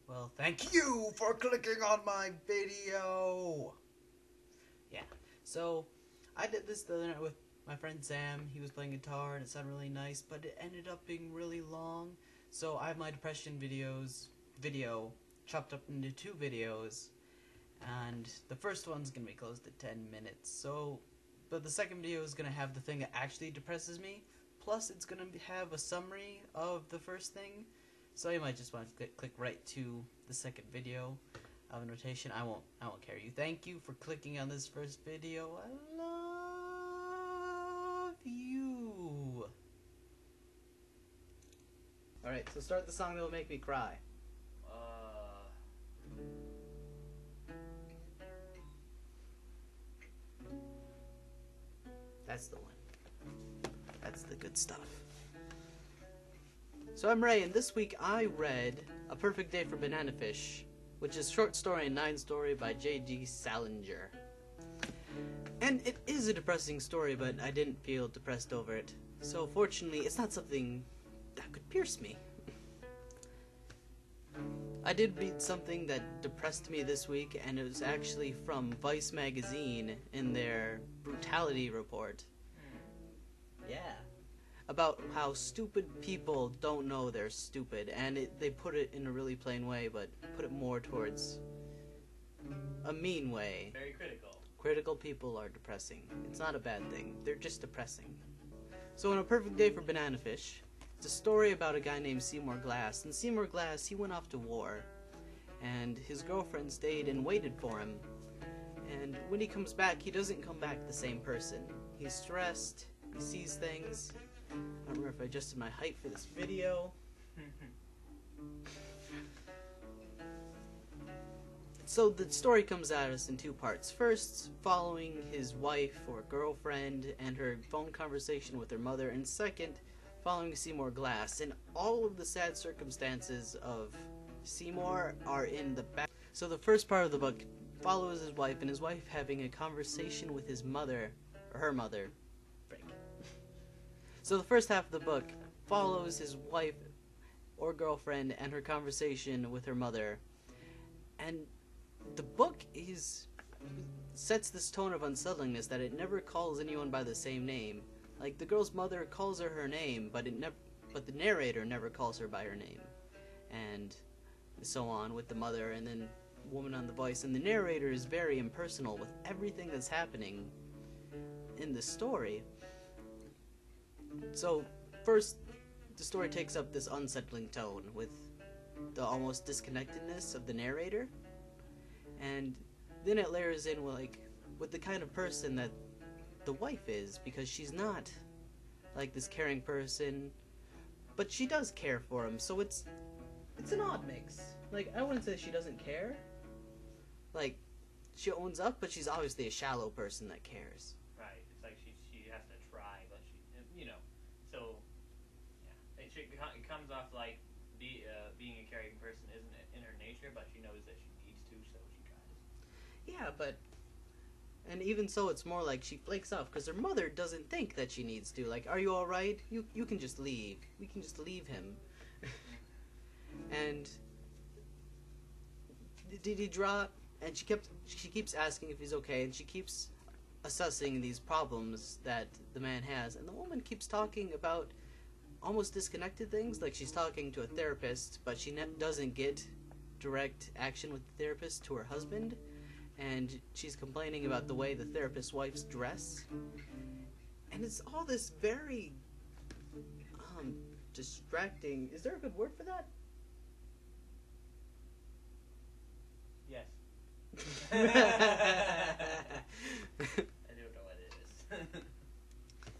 Well, thank you for clicking on my video! Yeah, so I did this the other night with my friend Sam. He was playing guitar and it sounded really nice, but it ended up being really long. So I have my depression video chopped up into 2 videos, and the first one's gonna be close to 10 minutes. But the second video is gonna have the thing that actually depresses me, plus it's gonna have a summary of the first thing. So you might just want to click right to the second video of notation. I won't carry you. Thank you for clicking on this first video. I love you. Alright, so start the song that will make me cry. That's the one. That's the good stuff. So I'm Ray, and this week I read A Perfect Day for Bananafish, which is a short story and 9-story by J.D. Salinger. And it is a depressing story, but I didn't feel depressed over it. So fortunately, it's not something that could pierce me. I did read something that depressed me this week, and it was actually from Vice magazine in their brutality report. Yeah. About how stupid people don't know they're stupid, and they put it in a really plain way, but put it more towards a mean way. Very critical. Critical people are depressing. It's not a bad thing. They're just depressing. So in A Perfect Day for Bananafish, it's a story about a guy named Seymour Glass. And Seymour Glass, he went off to war, and his girlfriend stayed and waited for him. And when he comes back, he doesn't come back the same person. He's stressed, he sees things. I don't remember if I adjusted my height for this video. So the story comes at us in 2 parts. First, following his wife or girlfriend and her phone conversation with her mother, and second, following Seymour Glass. And all of the sad circumstances of Seymour are in the back. So the first part of the book follows his wife, and his wife having a conversation with his mother, or her mother. So the first half of the book follows his wife or girlfriend and her conversation with her mother. And the book sets this tone of unsettlingness that it never calls anyone by the same name. Like, the girl's mother calls her name, but the narrator never calls her by her name. And so on with the mother, and then woman on the voice. And the narrator is very impersonal with everything that's happening in the story. So, first, the story takes up this unsettling tone with the almost disconnectedness of the narrator, and then it layers in with the kind of person that the wife is, because she's not like this caring person, but she does care for him, so it's an odd mix. Like, I wouldn't say she doesn't care. Like, she owns up, but she's obviously a shallow person that cares. Right. It's like she has to try, but so yeah, it comes off like being a caring person isn't in her nature, but she knows that she needs to, so she tries. Yeah, and even so, it's more like she flakes off because her mother doesn't think that she needs to. Like, are you all right? You can just leave. We can just leave him. And did he drop? And she keeps asking if he's okay, and she keeps assessing these problems that the man has, and the woman keeps talking about almost disconnected things. Like, she's talking to a therapist, but she doesn't get direct action with the therapist to her husband, and she's complaining about the way the therapist's wife's dress, and it's all this very distracting. Is there a good word for that? Yes. I don't know what it is.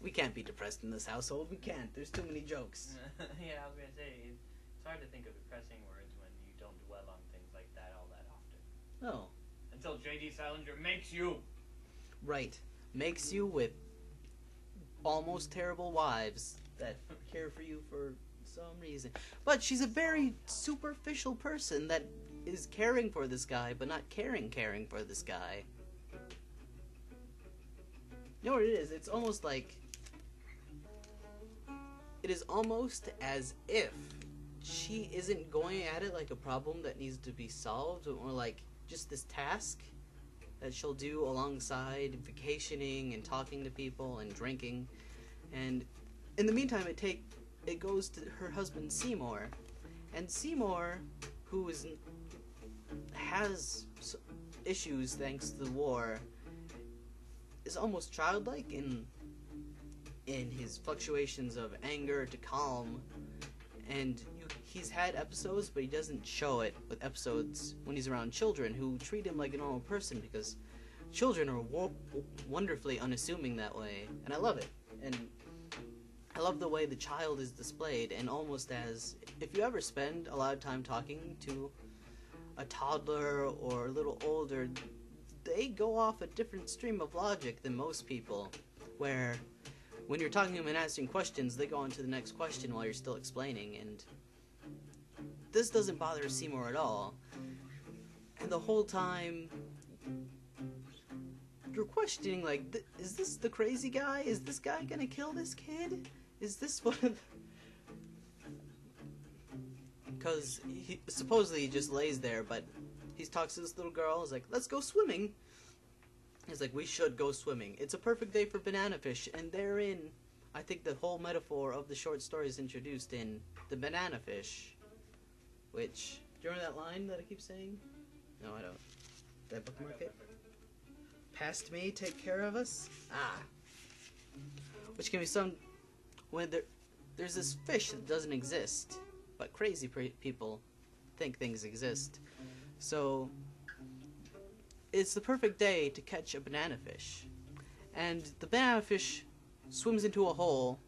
We can't be depressed in this household. We can't. There's too many jokes. Yeah, I was gonna say, it's hard to think of depressing words when you don't dwell on things like that all that often. Oh. Until J.D. Salinger makes you. Right. Makes you with almost terrible wives that care for you for some reason. But she's a very superficial person that is caring for this guy, but not caring for this guy. You know what it is? It's almost like... It is almost as if she isn't going at it like a problem that needs to be solved, or like just this task that she'll do alongside vacationing and talking to people and drinking. And in the meantime, it goes to her husband Seymour, and Seymour, who has issues thanks to the war, is almost childlike in his fluctuations of anger to calm, and he's had episodes, but he doesn't show it with episodes when he's around children who treat him like a normal person, because children are wonderfully unassuming that way, and I love it. And I love the way the child is displayed, and almost as if you ever spend a lot of time talking to a toddler or a little older, they go off a different stream of logic than most people, where when you're talking to them and asking questions, they go on to the next question while you're still explaining, and this doesn't bother Seymour at all. And the whole time, you're questioning, like, is this the crazy guy? Is this guy gonna kill this kid? Is this one of the... Because he supposedly just lays there, but he talks to this little girl, he's like, let's go swimming. He's like, we should go swimming. It's a perfect day for Bananafish, and therein, I think the whole metaphor of the short story is introduced in the Bananafish, which, do you remember that line that I keep saying? No, I don't. Did I bookmark it? Past me, take care of us? Ah. Which can be some... when there's this fish that doesn't exist, but crazy people think things exist. So it's the perfect day to catch a banana fish. And the banana fish swims into a hole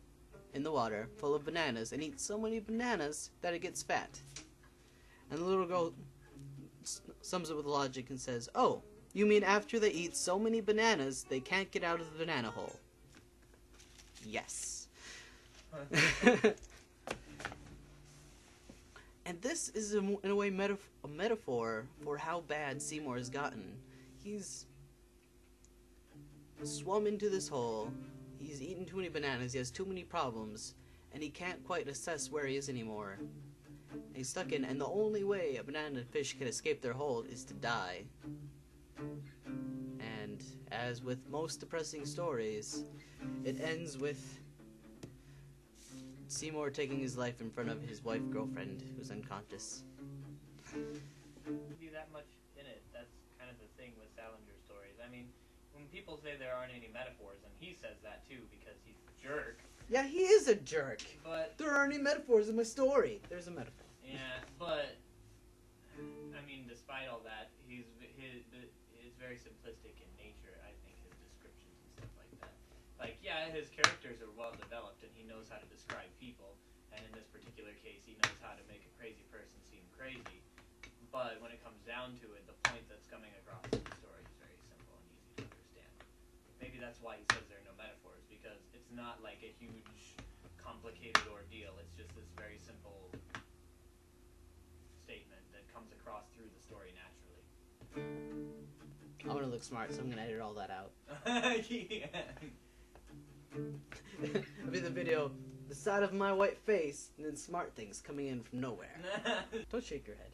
in the water full of bananas and eats so many bananas that it gets fat. And the little girl sums up with logic and says, oh, you mean after they eat so many bananas, they can't get out of the banana hole? Yes. And this is, in a way, a metaphor for how bad Seymour has gotten. He's swum into this hole, he's eaten too many bananas, he has too many problems, and he can't quite assess where he is anymore. And he's stuck in, and the only way a banana fish can escape their hold is to die. And as with most depressing stories, it ends with Seymour taking his life in front of his girlfriend, who's unconscious. Be that much in it. That's kind of the thing with Salinger's stories. I mean, when people say there aren't any metaphors, and he says that too because he's a jerk. Yeah, he is a jerk. But there aren't any metaphors in my story. There's a metaphor. Yeah, but I mean, despite all that, it's very simplistic in nature. I think his descriptions and stuff like that. Like, yeah, his characters are well developed, and he knows how to describe people. And in this particular case, he knows how to make a crazy person seem crazy. But when it comes down to it, the point that's coming across in the story is very simple and easy to understand. Maybe that's why he says there are no metaphors, because it's not like a huge, complicated ordeal. It's just this very simple statement that comes across through the story naturally. I want to look smart, so I'm going to edit all that out. Yeah. It'll be the video, the side of my white face, and then smart things coming in from nowhere. Don't shake your head.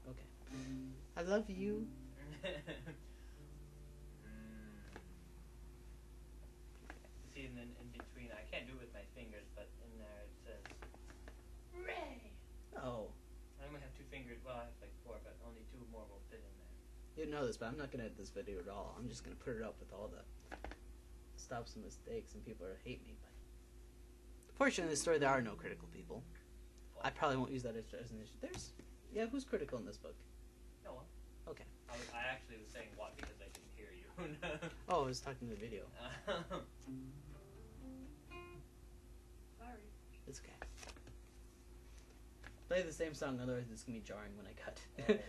Okay. I love you. See, and then in between, I can't do it with my fingers, but in there it says, Ray! Oh. I only have 2 fingers, well, I have like 4, but only 2 more will fit in there. You know this, but I'm not going to edit this video at all. I'm just going to put it up with all the stops and mistakes, and people are hate me. But fortunately, in this story, there are no critical people. I probably won't use that as an issue. Yeah, who's critical in this book? No one. Okay. I actually was saying what because I didn't hear you. Oh, I was talking to the video. Sorry. It's okay. Play the same song, otherwise it's going to be jarring when I cut. Oh, okay.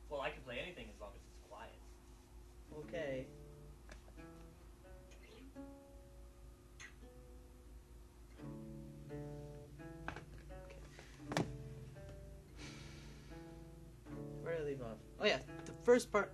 Well, I can play anything as long as it's quiet. Okay. Where did I leave off? Oh yeah, the first part